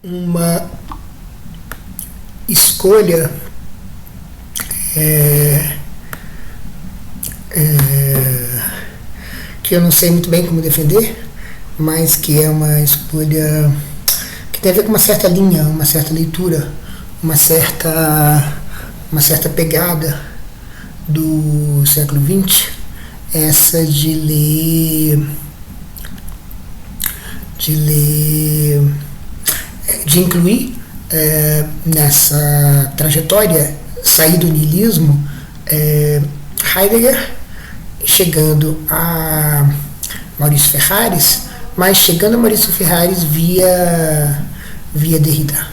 uma escolha que eu não sei muito bem como defender, mas que é uma escolha que tem a ver com uma certa linha, uma certa leitura, uma certa pegada do século XX, essa de incluir nessa trajetória, sair do niilismo, Heidegger, chegando a Maurício Ferraris, mas chegando a Maurício Ferraris via Derrida.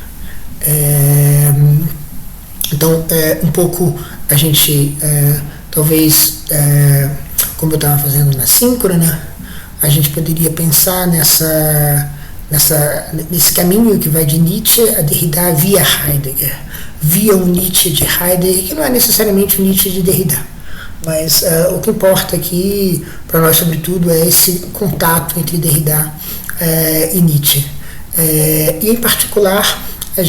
Então, um pouco a gente, talvez, como eu estava fazendo na síncrona, a gente poderia pensar nesse caminho que vai de Nietzsche a Derrida via Heidegger, via o Nietzsche de Heidegger, que não é necessariamente o Nietzsche de Derrida, mas o que importa aqui, para nós, sobretudo, é esse contato entre Derrida e Nietzsche. E, em particular, eu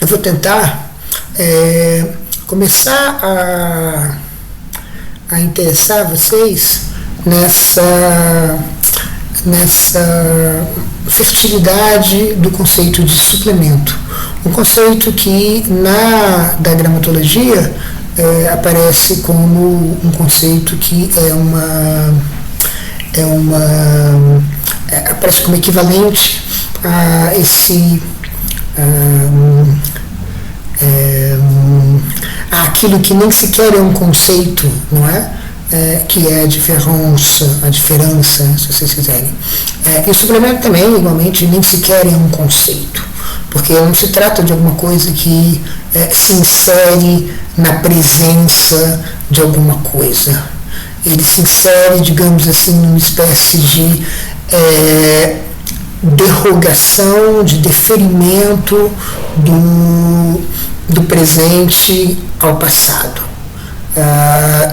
vou tentar começar a interessar vocês nessa fertilidade do conceito de suplemento. Um conceito que da gramatologia aparece como um conceito que aparece como equivalente a aquilo que nem sequer é um conceito, não é? Que é a diferença, se vocês quiserem. E o suplemento também, igualmente, nem sequer é um conceito, porque não se trata de alguma coisa que se insere na presença de alguma coisa. Ele se insere, digamos assim, numa espécie de derrogação, de deferimento do presente ao passado.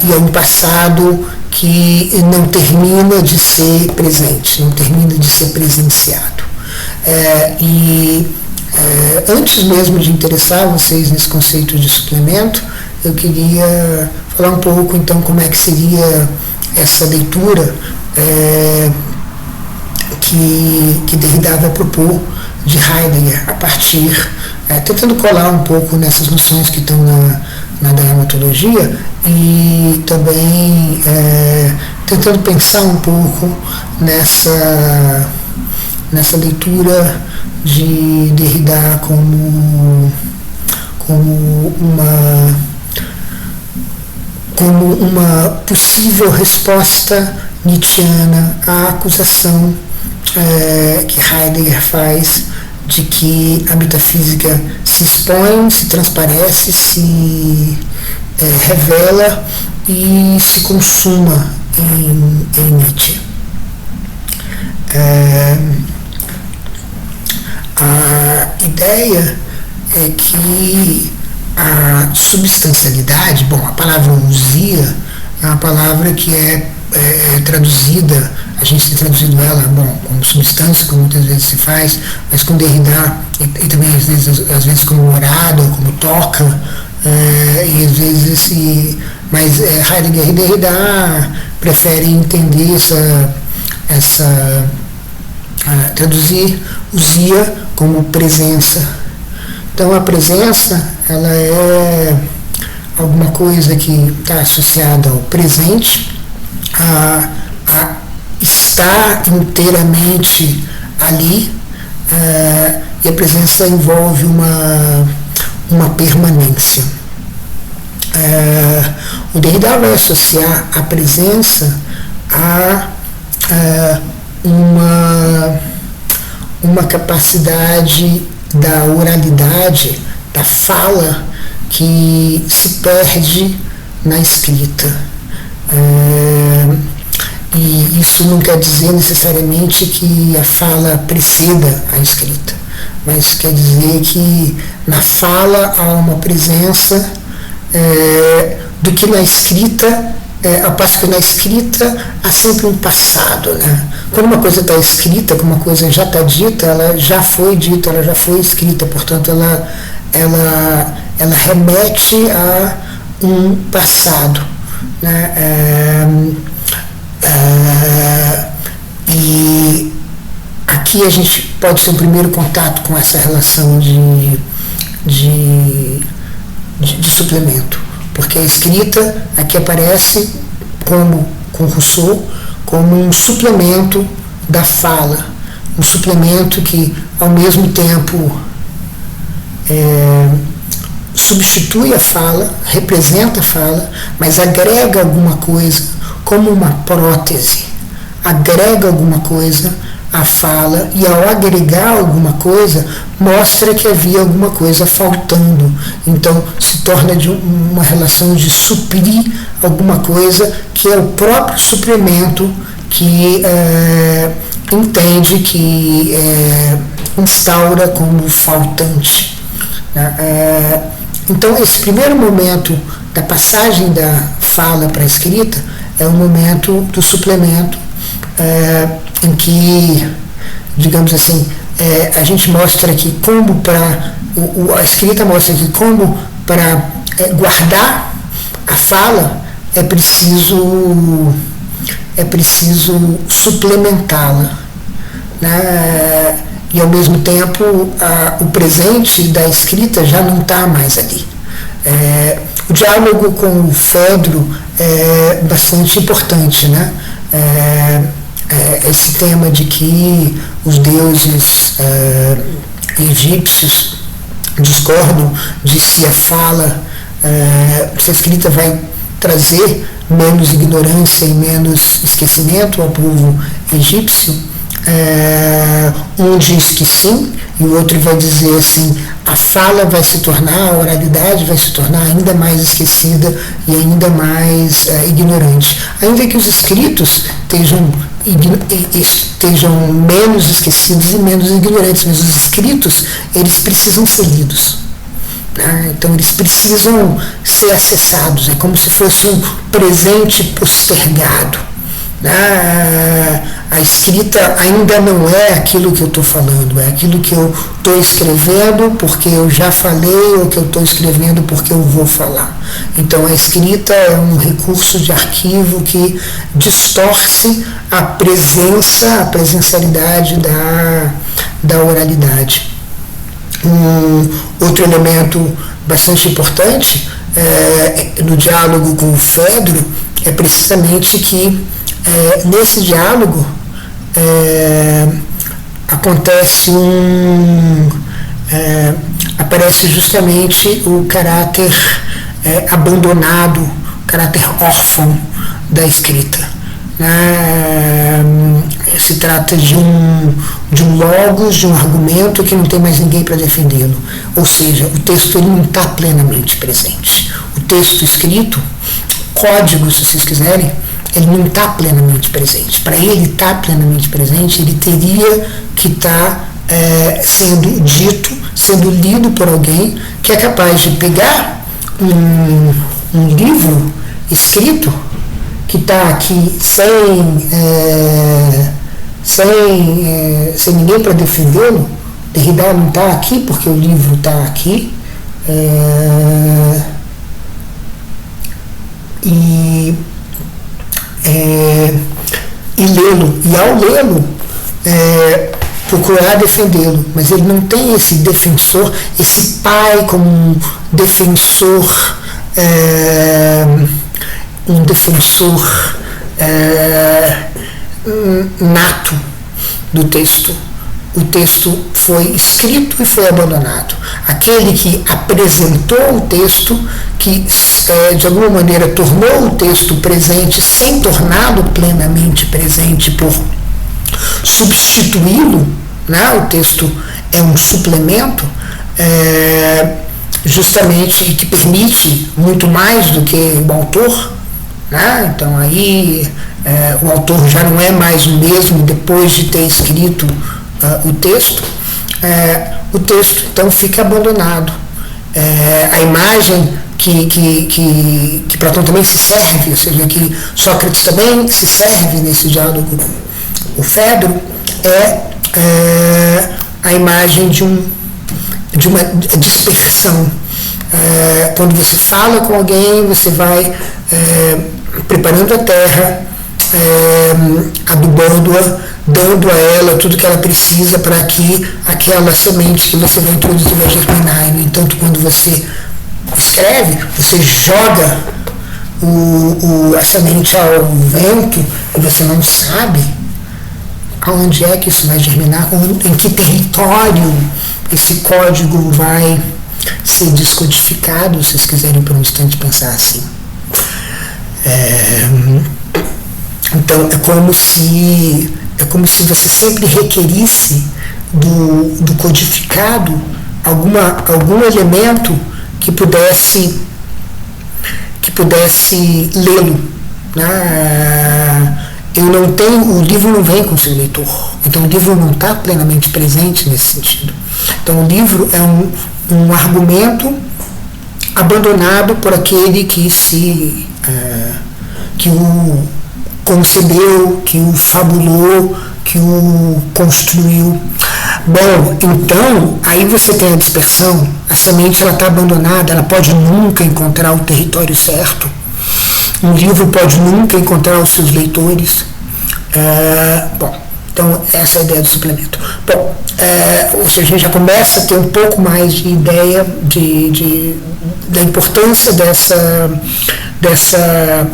E é um passado que não termina de ser presente, não termina de ser presenciado. Antes mesmo de interessar vocês nesse conceito de suplemento, eu queria falar um pouco, então, como é que seria essa leitura que Derrida vai propor de Heidegger, a partir, tentando colar um pouco nessas noções que estão na dramatologia, e também tentando pensar um pouco nessa leitura de Derrida como uma possível resposta nietzschiana à acusação que Heidegger faz de que a metafísica se expõe, se transparece, se revela e se consuma em Nietzsche. A ideia é que a substancialidade, a palavra ousia é uma palavra que é traduzida, a gente tem traduzido ela, como substância, como muitas vezes se faz, mas com Derrida, e também às vezes como morada, como toca, e às vezes mas Heidegger e Derrida preferem entender traduzir ousia como presença. Então a presença, ela é alguma coisa que está associada ao presente, a estar inteiramente ali, e a presença envolve uma permanência. O Derrida vai associar a presença a uma capacidade da oralidade, da fala, que se perde na escrita. E isso não quer dizer necessariamente que a fala preceda a escrita, mas quer dizer que na fala há uma presença do que na escrita, ao passo que na escrita há sempre um passado, né? quando uma coisa está escrita, quando uma coisa já está dita, ela já foi dita, ela já foi escrita, portanto ela remete a um passado, né? E aqui a gente pode ser um primeiro contato com essa relação de suplemento, porque a escrita aqui aparece como, com Rousseau, como um suplemento da fala, um suplemento que ao mesmo tempo substitui a fala, representa a fala, mas agrega alguma coisa, como uma prótese, agrega alguma coisa à fala, e ao agregar alguma coisa, mostra que havia alguma coisa faltando. Então se torna de uma relação de suprir alguma coisa, que é o próprio suprimento que entende, que instaura como faltante. Então esse primeiro momento da passagem da fala para a escrita é o momento do suplemento, em que, digamos assim, a gente mostra que como a escrita mostra que como para guardar a fala é preciso suplementá-la, né? E ao mesmo tempo o presente da escrita já não está mais ali. O diálogo com o Fedro é bastante importante, né? Esse tema de que os deuses egípcios discordam de se a fala, se a escrita vai trazer menos ignorância e menos esquecimento ao povo egípcio. Um diz que sim, e o outro vai dizer assim: a fala vai se tornar, a oralidade vai se tornar ainda mais esquecida e ainda mais ignorante. Ainda que os escritos estejam menos esquecidos e menos ignorantes, mas os escritos, eles precisam ser lidos. Então eles precisam ser acessados, é como se fosse um presente postergado. A escrita ainda não é aquilo que eu estou falando, é aquilo que eu estou escrevendo porque eu já falei, ou que eu estou escrevendo porque eu vou falar. Então a escrita é um recurso de arquivo que distorce a presencialidade da oralidade. Outro elemento bastante importante no diálogo com o Fedro é precisamente que nesse diálogo aparece justamente o caráter abandonado, o caráter órfão da escrita. Se trata de um logos, de um argumento que não tem mais ninguém para defendê-lo. Ou seja, o texto ele não está plenamente presente. O texto escrito, código, se vocês quiserem, ele não está plenamente presente. Para ele estar plenamente presente, ele teria que estar sendo dito, sendo lido por alguém que é capaz de pegar um livro escrito que está aqui sem ninguém para defendê-lo. Derrida não está aqui porque o livro está aqui, e lê-lo, e ao lê-lo procurar defendê-lo, mas ele não tem esse defensor, esse pai como um defensor nato do texto. O texto foi escrito e foi abandonado. Aquele que apresentou o texto, que de alguma maneira tornou o texto presente sem torná-lo plenamente presente por substituí-lo, né? O texto é um suplemento, justamente que permite muito mais do que o autor. Então aí o autor já não é mais o mesmo depois de ter escrito o texto. O texto então fica abandonado. A imagem que Platão também se serve, ou seja, que Sócrates também se serve nesse diálogo o Fedro, é a imagem de uma dispersão. Quando você fala com alguém, você vai preparando a terra, adubando-a, dando a ela tudo que ela precisa para que aquela semente que você vai introduzir vai germinar. E, no entanto, quando você escreve, você joga a semente ao vento e você não sabe aonde é que isso vai germinar, em que território esse código vai ser descodificado, se vocês quiserem por um instante pensar assim. Então é como se você sempre requerisse do codificado algum elemento que pudesse lê-lo, né? O livro não vem com seu leitor, então o livro não está plenamente presente nesse sentido. Então o livro é um argumento abandonado por aquele que o concebeu, que o fabulou, que o construiu. Bom, então, aí você tem a dispersão, a semente está abandonada, ela pode nunca encontrar o território certo, um livro pode nunca encontrar os seus leitores. Bom, então essa é a ideia do suplemento. Bom, ou seja, a gente já começa a ter um pouco mais de ideia da importância dessa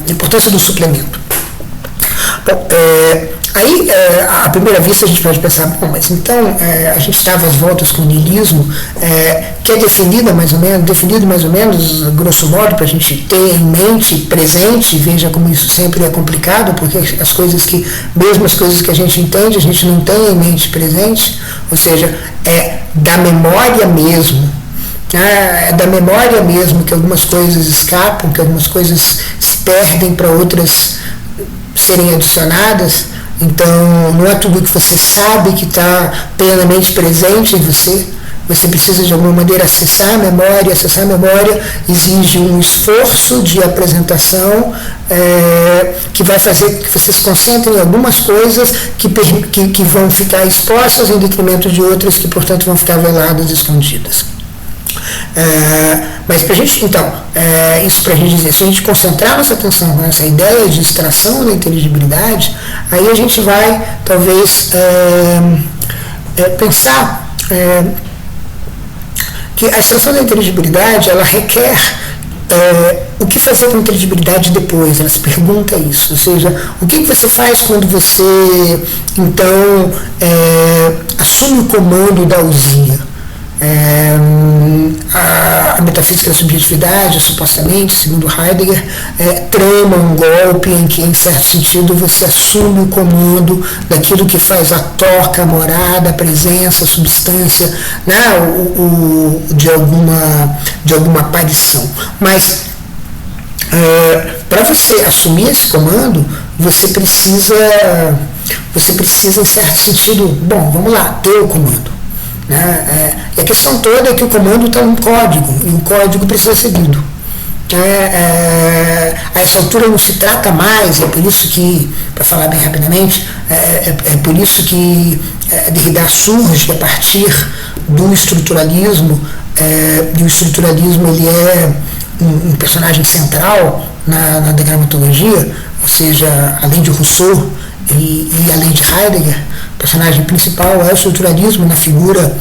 importância do suplemento. Bom, aí, à primeira vista, a gente pode pensar, bom, mas então a gente estava às voltas com o niilismo, que é definido mais ou menos, grosso modo, para a gente ter em mente, presente, veja como isso sempre é complicado, porque mesmo as coisas que a gente entende, a gente não tem em mente presente, ou seja, é da memória mesmo. É da memória mesmo que algumas coisas escapam, que algumas coisas se perdem para outras serem adicionadas. Então, não é tudo que você sabe que está plenamente presente em você. Você precisa, de alguma maneira, acessar a memória. Acessar a memória exige um esforço de apresentação que vai fazer que você se concentre em algumas coisas que vão ficar expostas em detrimento de outras que, portanto, vão ficar veladas, escondidas. Mas para a gente, então, isso para a gente dizer, se a gente concentrar nossa atenção nessa ideia de extração da inteligibilidade, aí a gente vai, talvez, pensar que a extração da inteligibilidade, ela requer o que fazer com a inteligibilidade depois, ela se pergunta isso, ou seja, o que você faz quando você, então, assume o comando da usia? A metafísica da subjetividade, supostamente, segundo Heidegger, trama um golpe em que, em certo sentido, você assume o comando daquilo que faz a toca, a morada, a presença, a substância, né, de alguma aparição. Mas, para você assumir esse comando, você precisa, em certo sentido, bom, vamos lá, ter o comando. E a questão toda é que o comando está num código, e o código precisa ser seguido. A essa altura não se trata mais, é por isso que, para falar bem rapidamente, é por isso que Derrida surge a partir do estruturalismo, e o estruturalismo ele é um personagem central na degramatologia, ou seja, além de Rousseau e além de Heidegger, o personagem principal é o estruturalismo na figura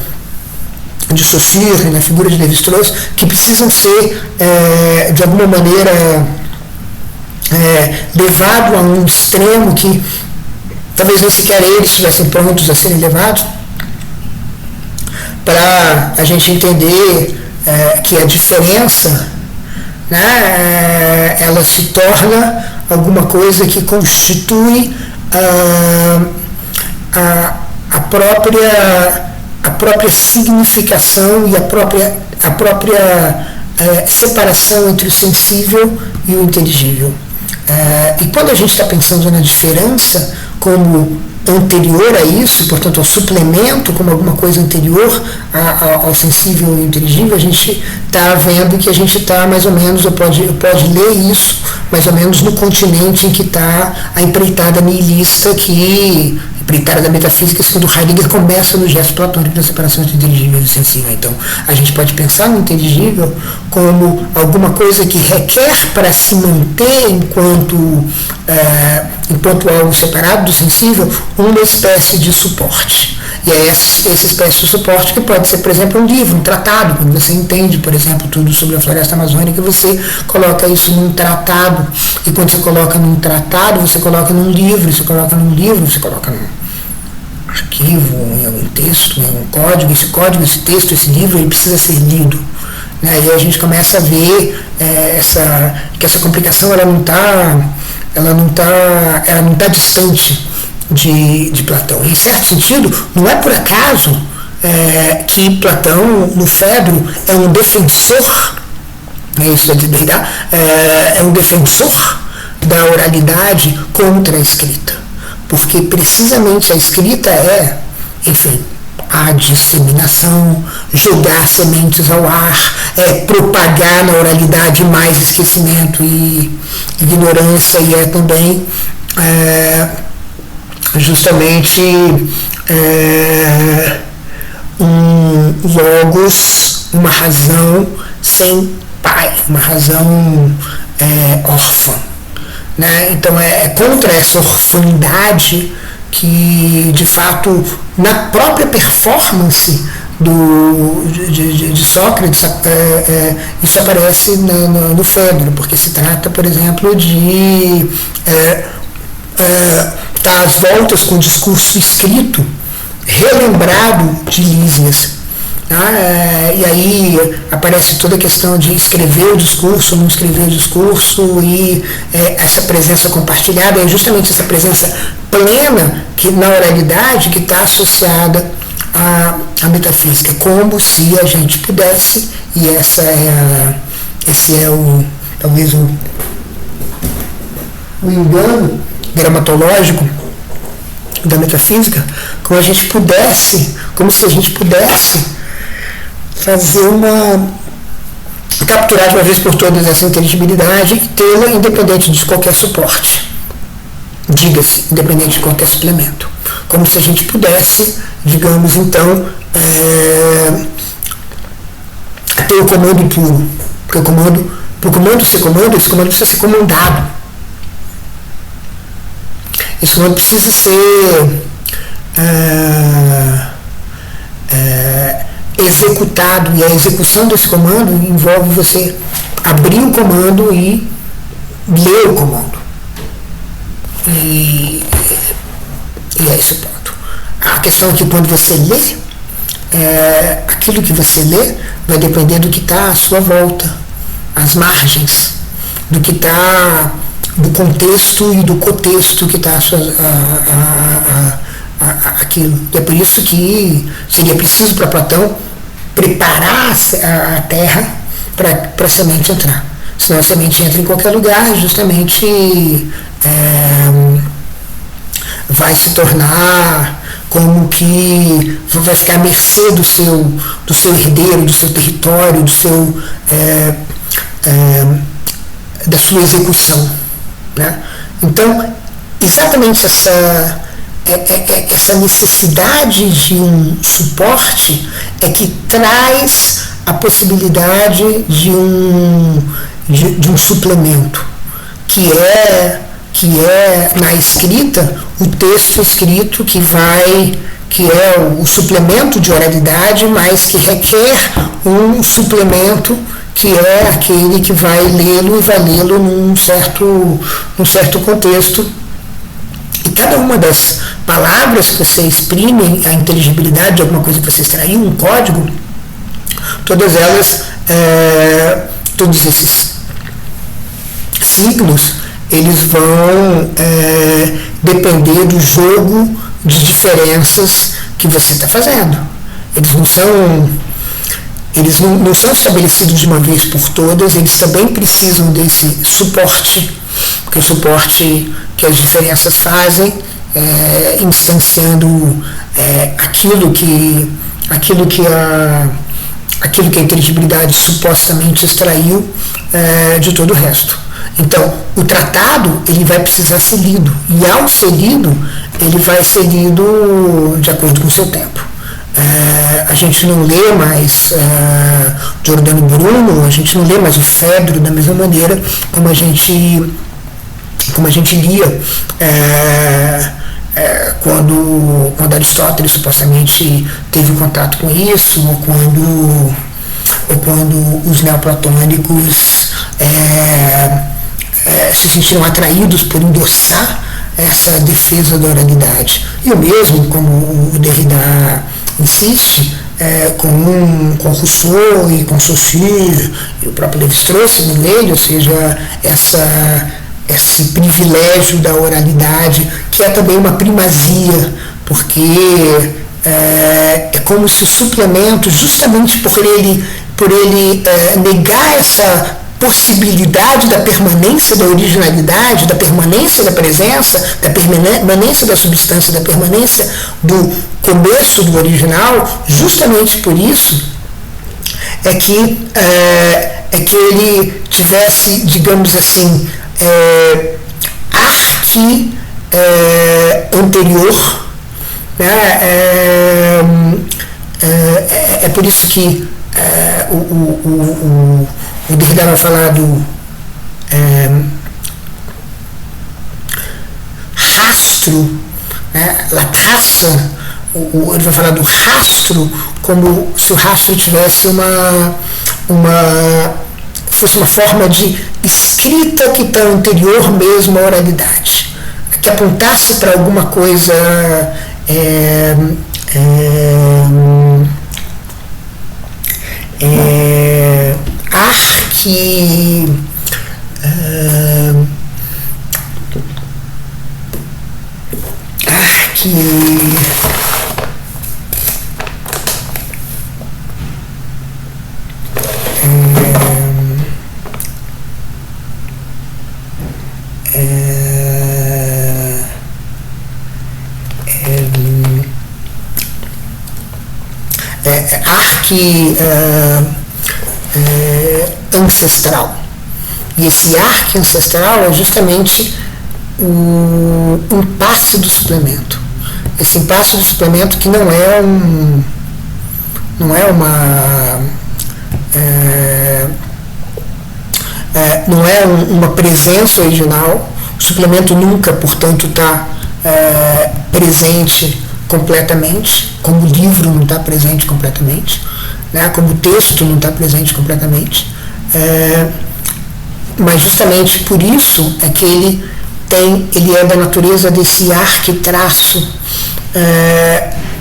de Saussure e na figura de Lévi-Strauss, que precisam ser, de alguma maneira, levado a um extremo que talvez nem sequer eles estivessem prontos a serem levados, para a gente entender que a diferença, né, ela se torna alguma coisa que constitui a própria significação e a própria separação entre o sensível e o inteligível. E quando a gente está pensando na diferença como anterior a isso, portanto ao suplemento como alguma coisa anterior ao sensível e inteligível, a gente está vendo que a gente está mais ou menos, pode ler isso mais ou menos no continente em que está a empreitada nihilista que prioritária da metafísica, segundo Heidegger, começa no gesto platônico da separação entre inteligível e sensível. Então, a gente pode pensar no inteligível como alguma coisa que requer para se manter enquanto algo separado do sensível, uma espécie de suporte. E é essa espécie de suporte que pode ser, por exemplo, um livro, um tratado. Quando você entende, por exemplo, tudo sobre a floresta amazônica, você coloca isso num tratado. E quando você coloca num tratado, você coloca num livro. Você coloca num livro, você coloca num arquivo, em algum texto, em algum código. Esse código, esse texto, esse livro, ele precisa ser lido. Né? E aí a gente começa a ver que essa complicação ela não está distante de Platão. Em certo sentido, não é por acaso que Platão, no Fedro, é um defensor, isso é de Derrida, é um defensor da oralidade contra a escrita. Porque precisamente a escrita enfim, a disseminação, jogar sementes ao ar, propagar na oralidade mais esquecimento e ignorância, e também justamente um logos, uma razão sem pai, uma razão órfã. Né? Então é contra essa orfandade que, de fato, na própria performance de Sócrates, isso aparece no Fedro, porque se trata, por exemplo, de dar as voltas com o discurso escrito, relembrado de Lísias. E aí aparece toda a questão de escrever o discurso, não escrever o discurso, e essa presença compartilhada é justamente essa presença plena que na oralidade que está associada à metafísica, como se a gente pudesse, e esse é talvez o engano gramatológico da metafísica, como se a gente pudesse fazer capturar de uma vez por todas essa inteligibilidade e tê-la independente de qualquer suporte, diga-se, independente de qualquer suplemento, como se a gente pudesse, digamos, então, ter o comando puro, porque para o comando ser comando, esse comando precisa ser comandado, esse comando precisa ser executado, e a execução desse comando envolve você abrir o comando e ler o comando. E é esse o ponto. A questão é que quando você lê, aquilo que você lê vai depender do que está à sua volta, às margens, do que está, do contexto e do cotexto que está aquilo. É por isso que seria preciso para Platão preparar a terra para a semente entrar. Senão a semente entra em qualquer lugar, justamente vai se tornar como que vai ficar à mercê do seu herdeiro, do seu território, da sua execução. Né? Então, exatamente essa necessidade de um suporte é que traz a possibilidade de um suplemento, que é na escrita, o texto escrito que é o suplemento de oralidade, mas que requer um suplemento que é aquele que vai lê-lo e vai lê-lo num certo contexto. E cada uma das palavras que você exprime a inteligibilidade de alguma coisa que você extraiu, um código, todas elas, todos esses signos, eles vão depender do jogo de diferenças que você está fazendo. Eles não são estabelecidos de uma vez por todas, eles também precisam desse suporte, porque o suporte que as diferenças fazem, instanciando aquilo que a inteligibilidade supostamente extraiu de todo o resto. Então, o tratado ele vai precisar ser lido, e ao ser lido, ele vai ser lido de acordo com o seu tempo. A gente não lê mais Giordano Bruno, a gente não lê mais o Fedro da mesma maneira como a gente lia quando Aristóteles supostamente teve contato com isso, ou quando os neoplatônicos se sentiram atraídos por endossar essa defesa da oralidade. E o mesmo, como o Derrida insiste, com Rousseau e com Saussure, e o próprio Lévi-Strauss nele, ou seja, esse privilégio da oralidade, que é também uma primazia, porque é como se o suplemento, justamente por ele negar essa possibilidade da permanência da originalidade, da permanência da presença, da permanência da substância, da permanência do começo do original, justamente por isso é que ele tivesse, digamos assim, arte anterior, né? É por isso que o Derrida vai falar do rastro, né? La trace, ele vai falar do rastro como se o rastro tivesse fosse uma forma de escrita que está anterior mesmo à oralidade, que apontasse para alguma coisa ancestral. E esse arque ancestral é justamente o impasse do suplemento. Esse impasse do suplemento que não é uma presença original. O suplemento nunca, portanto, está presente completamente, como o livro não está presente completamente, né? Como o texto não está presente completamente. Mas justamente por isso é que ele é da natureza desse arquitraço,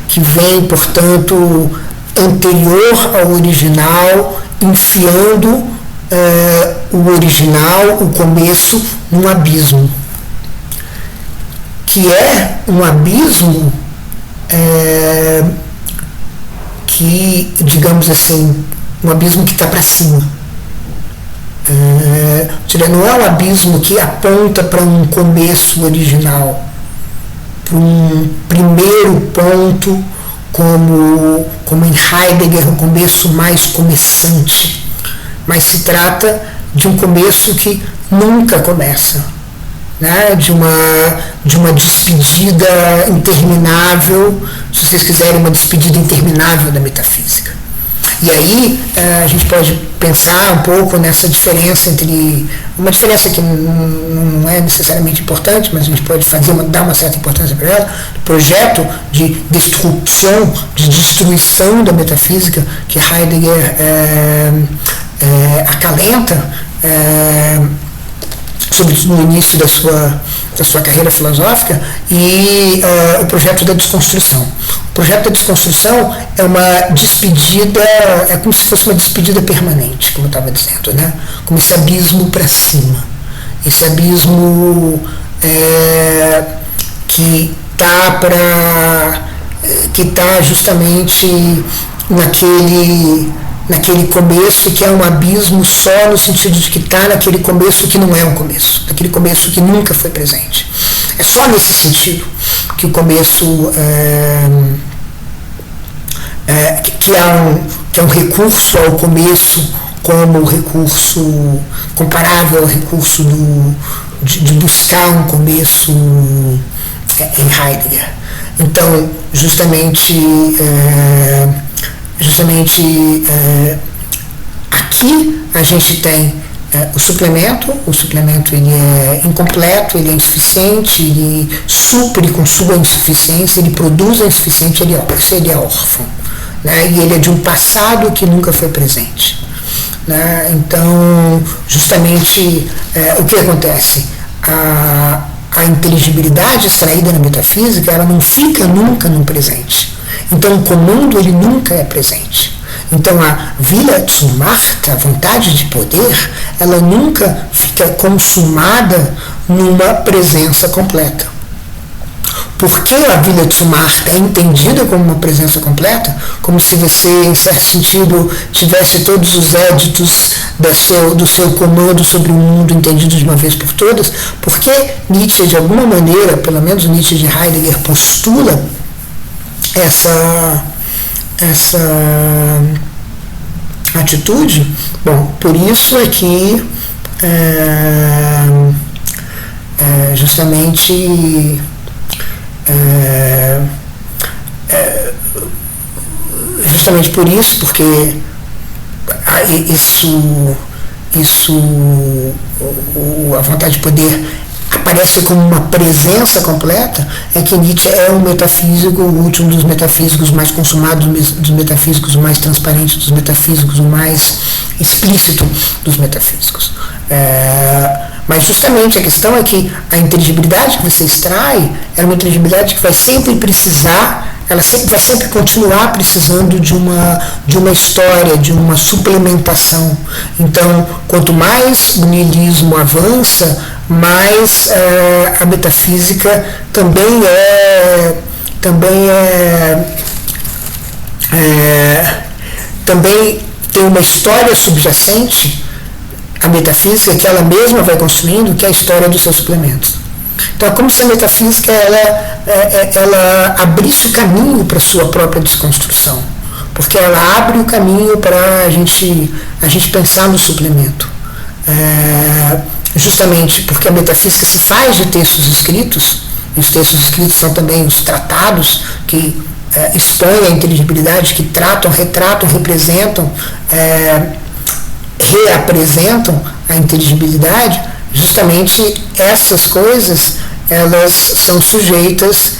que vem, portanto, anterior ao original, enfiando o original, o começo, num abismo, que é um abismo que, digamos assim, um abismo que está para cima. Não é um abismo que aponta para um começo original, para um primeiro ponto, como em Heidegger, um começo mais começante, mas se trata de um começo que nunca começa, né? de uma despedida interminável, se vocês quiserem, uma despedida interminável da metafísica. E aí a gente pode pensar um pouco nessa diferença entre, uma diferença que não é necessariamente importante, mas a gente pode dar uma certa importância para ela, o projeto de destruição, de destruição da metafísica que Heidegger acalenta, sobretudo no início da sua carreira filosófica, e o projeto da desconstrução. O projeto da desconstrução é uma despedida, é como se fosse uma despedida permanente, como eu estava dizendo, né? Como esse abismo para cima, esse abismo que está justamente naquele começo, que é um abismo só no sentido de que está naquele começo que não é um começo, naquele começo que nunca foi presente. É só nesse sentido que o começo que é um recurso ao começo como recurso comparável ao recurso de buscar um começo em Heidegger. Então, justamente aqui a gente tem o suplemento ele é incompleto, ele é insuficiente, ele supre com sua insuficiência, ele produz a insuficiência, ele é órfão, né? E ele é de um passado que nunca foi presente, né? Então, justamente, o que acontece? A inteligibilidade extraída na metafísica, ela não fica nunca no presente. Então, o comando, ele nunca é presente. Então, a Wille zum Macht, a vontade de poder, ela nunca fica consumada numa presença completa. Porque a Wille zum Macht é entendida como uma presença completa, como se você, em certo sentido, tivesse todos os éditos do seu comando sobre o mundo entendidos de uma vez por todas, porque Nietzsche, de alguma maneira, pelo menos o Nietzsche de Heidegger, postula essa atitude. Bom, por isso é que justamente por isso, porque a vontade de poder aparece como uma presença completa, é que Nietzsche é um metafísico, o último dos metafísicos mais consumados, dos metafísicos mais transparentes, dos metafísicos mais explícito dos metafísicos. Mas justamente a questão é que a inteligibilidade que você extrai é uma inteligibilidade que vai sempre precisar, ela vai sempre continuar precisando de uma história, de uma suplementação. Então, quanto mais o niilismo avança, mais a metafísica também tem uma história subjacente à metafísica que ela mesma vai construindo, que é a história dos seus suplementos. Então é como se a metafísica ela abrisse o caminho para a sua própria desconstrução, porque ela abre o caminho para a gente pensar no suplemento. Justamente porque a metafísica se faz de textos escritos, e os textos escritos são também os tratados que expõem a inteligibilidade, que retratam, representam, reapresentam a inteligibilidade. Justamente essas coisas, elas são sujeitas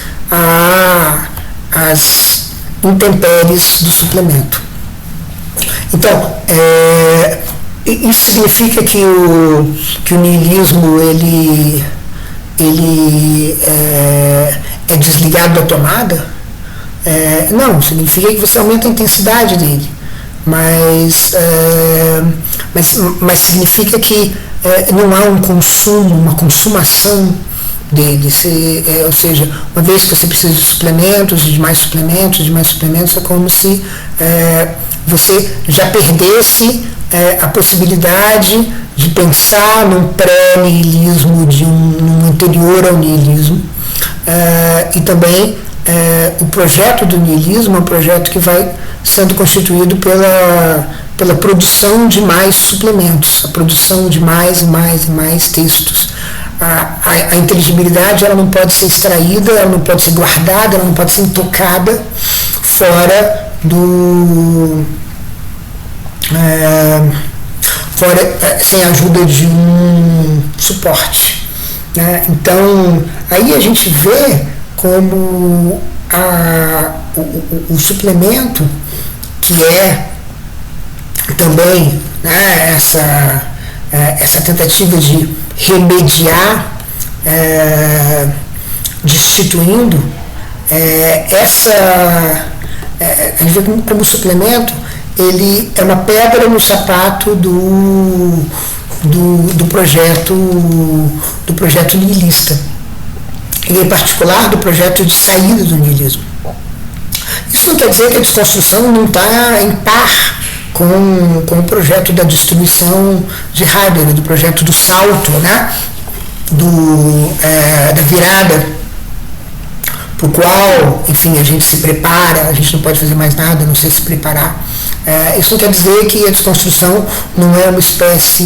às intempéries do suplemento. Então, isso significa que o niilismo ele é desligado da tomada? Não, significa que você aumenta a intensidade dele, mas significa que não há um consumo, uma consumação dele, ou seja, uma vez que você precisa de suplementos, de mais suplementos, é como se você já perdesse a possibilidade de pensar num pré-niilismo, num anterior ao niilismo, e também o projeto do niilismo é um projeto que vai sendo constituído pela produção de mais suplementos, a produção de mais e mais e mais textos. A inteligibilidade, ela não pode ser extraída, ela não pode ser guardada, ela não pode ser intocada fora sem a ajuda de um suporte, né? Então, aí a gente vê como o suplemento, que é também, né, essa tentativa de remediar, destituindo, a gente vê como suplemento, ele é uma pedra no sapato do projeto niilista, e em particular do projeto de saída do niilismo. Isso não quer dizer que a desconstrução não está em par com o projeto da destruição de Heidegger, do projeto do salto, né? Da virada, para o qual, enfim, a gente se prepara, a gente não pode fazer mais nada a não ser se preparar Isso não quer dizer que a desconstrução não é uma espécie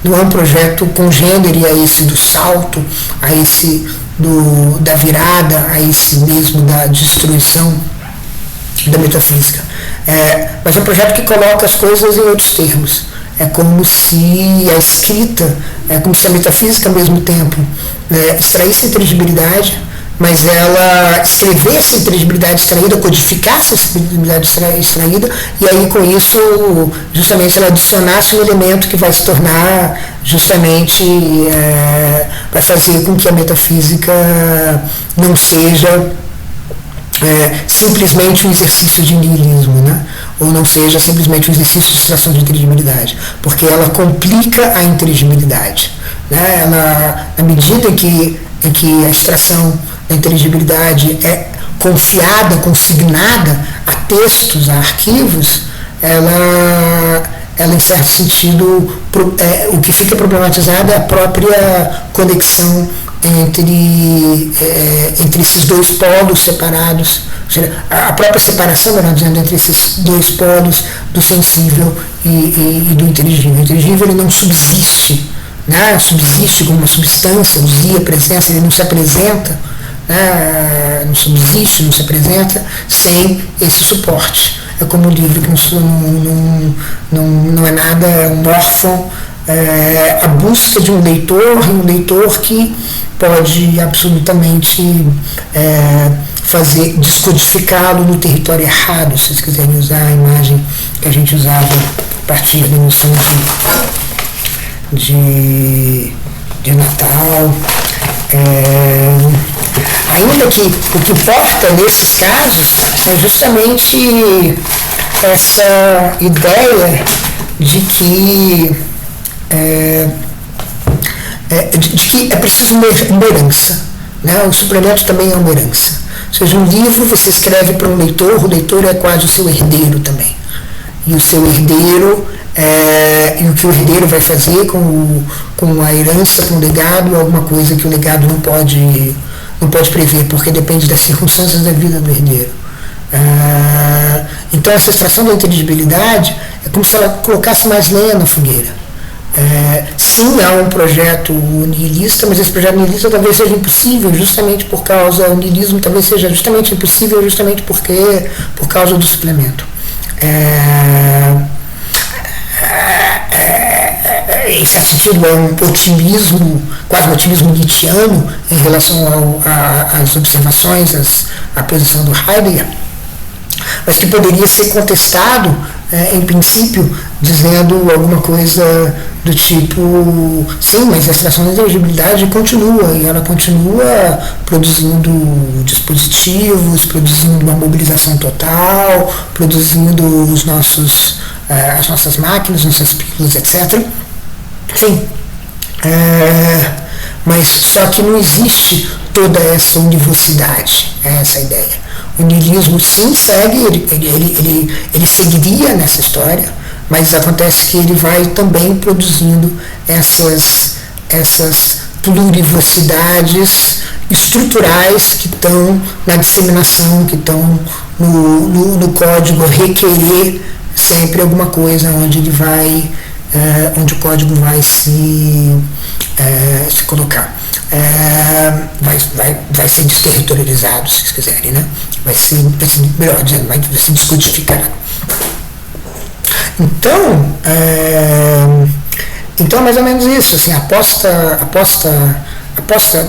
não é um projeto congênere a esse do salto, a esse da virada, a esse mesmo da destruição da metafísica. Mas é um projeto que coloca as coisas em outros termos. É como se a escrita, é como se a metafísica ao mesmo tempo extraísse a inteligibilidade, mas ela escrevesse a inteligibilidade extraída, codificasse a inteligibilidade extraída, e aí com isso, justamente, ela adicionasse um elemento que vai se tornar, justamente, vai fazer com que a metafísica não seja simplesmente um exercício de niilismo, né? Ou não seja simplesmente um exercício de extração de inteligibilidade, porque ela complica a inteligibilidade, né? Ela, na medida em que a extração da inteligibilidade é confiada, consignada a textos, a arquivos, ela em certo sentido, o que fica problematizado é a própria conexão entre esses dois polos separados, ou seja, a própria separação, melhor dizendo, entre esses dois polos do sensível e do inteligível. O inteligível, ele não subsiste, né? Subsiste como uma substância, a presença, ele não se apresenta, né? Não subsiste, não se apresenta sem esse suporte. É como um livro que não é nada, é um órfão, a busca de um leitor que pode absolutamente fazer, descodificá-lo no território errado, se vocês quiserem usar a imagem que a gente usava a partir da noção de Natal. Ainda que o que importa nesses casos é justamente essa ideia de que é preciso uma herança, né? O suplemento também é uma herança. Ou seja, um livro você escreve para um leitor, o leitor é quase o seu herdeiro também. E o seu herdeiro, e o que o herdeiro vai fazer com a herança, com o legado, é alguma coisa que o legado não pode prever, porque depende das circunstâncias da vida do herdeiro. Então essa extração da inteligibilidade é como se ela colocasse mais lenha na fogueira. Sim, há um projeto nihilista, mas esse projeto nihilista talvez seja impossível justamente por causa, o nihilismo talvez seja justamente impossível justamente por causa do suplemento. Em certo sentido, é um otimismo, quase um otimismo nietzschiano em relação às observações, à posição do Heidegger, mas que poderia ser contestado, em princípio, dizendo alguma coisa do tipo, sim, mas a extração da inteligibilidade continua, e ela continua produzindo dispositivos, produzindo uma mobilização total, produzindo as nossas máquinas, nossas pílulas, etc. Sim, mas só que não existe toda essa univocidade, essa ideia. O niilismo sim segue, ele seguiria nessa história, mas acontece que ele vai também produzindo essas plurivocidades estruturais que estão na disseminação, que estão no código requerer sempre alguma coisa onde o código vai se colocar. Vai ser desterritorializado, se vocês quiserem, né? Vai ser melhor dizendo, vai ser descodificado. Então é mais ou menos isso, assim, a aposta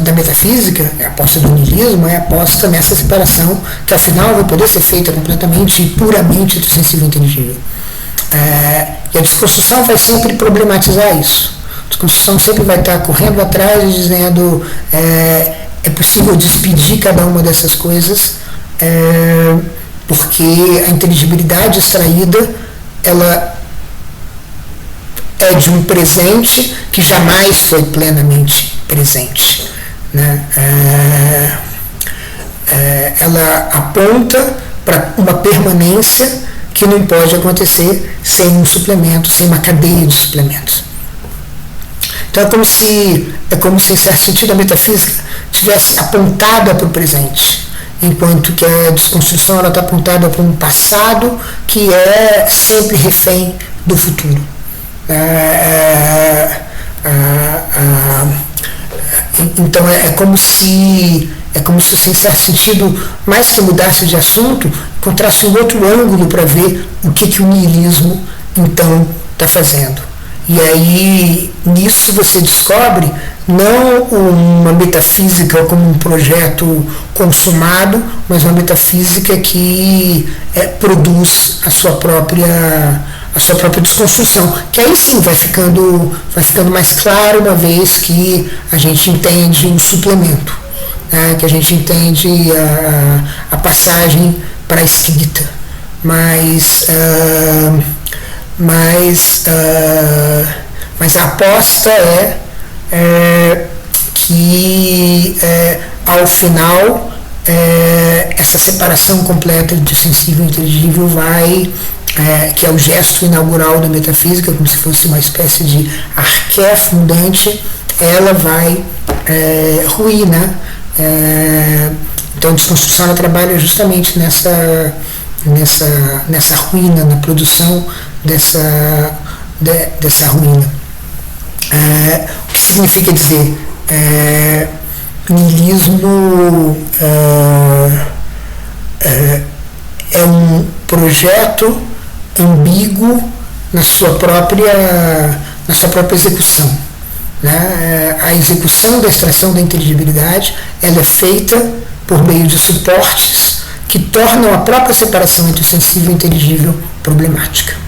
da metafísica, a aposta do niilismo, é a aposta nessa separação que afinal vai poder ser feita completamente e puramente do sensível e inteligível. E a desconstrução vai sempre problematizar isso. A desconstrução sempre vai estar correndo atrás e dizendo é possível despedir cada uma dessas coisas, porque a inteligibilidade extraída, ela é de um presente que jamais foi plenamente presente, né? Ela aponta para uma permanência que não pode acontecer sem um suplemento, sem uma cadeia de suplementos. Então é como se em certo sentido, a metafísica tivesse apontada para o presente enquanto que a desconstrução está apontada para um passado que é sempre refém do futuro. Então é como se, em certo sentido, mais que mudasse de assunto, encontrasse um outro ângulo para ver o que o niilismo então está fazendo. E aí, nisso você descobre não uma metafísica como um projeto consumado, mas uma metafísica que produz a sua própria desconstrução, que aí sim vai ficando mais claro uma vez que a gente entende o suplemento, né, que a gente entende a passagem para a escrita, mas a aposta é que ao final essa separação completa entre sensível e inteligível vai, que é o gesto inaugural da metafísica, como se fosse uma espécie de arqué fundante, ela vai ruir, né? Então a desconstrução ela trabalha justamente nessa ruína, na produção dessa ruína. O que significa dizer? Niilismo é um projeto ambíguo na sua própria execução, né? A execução da extração da inteligibilidade ela é feita por meio de suportes que tornam a própria separação entre o sensível e o inteligível problemática.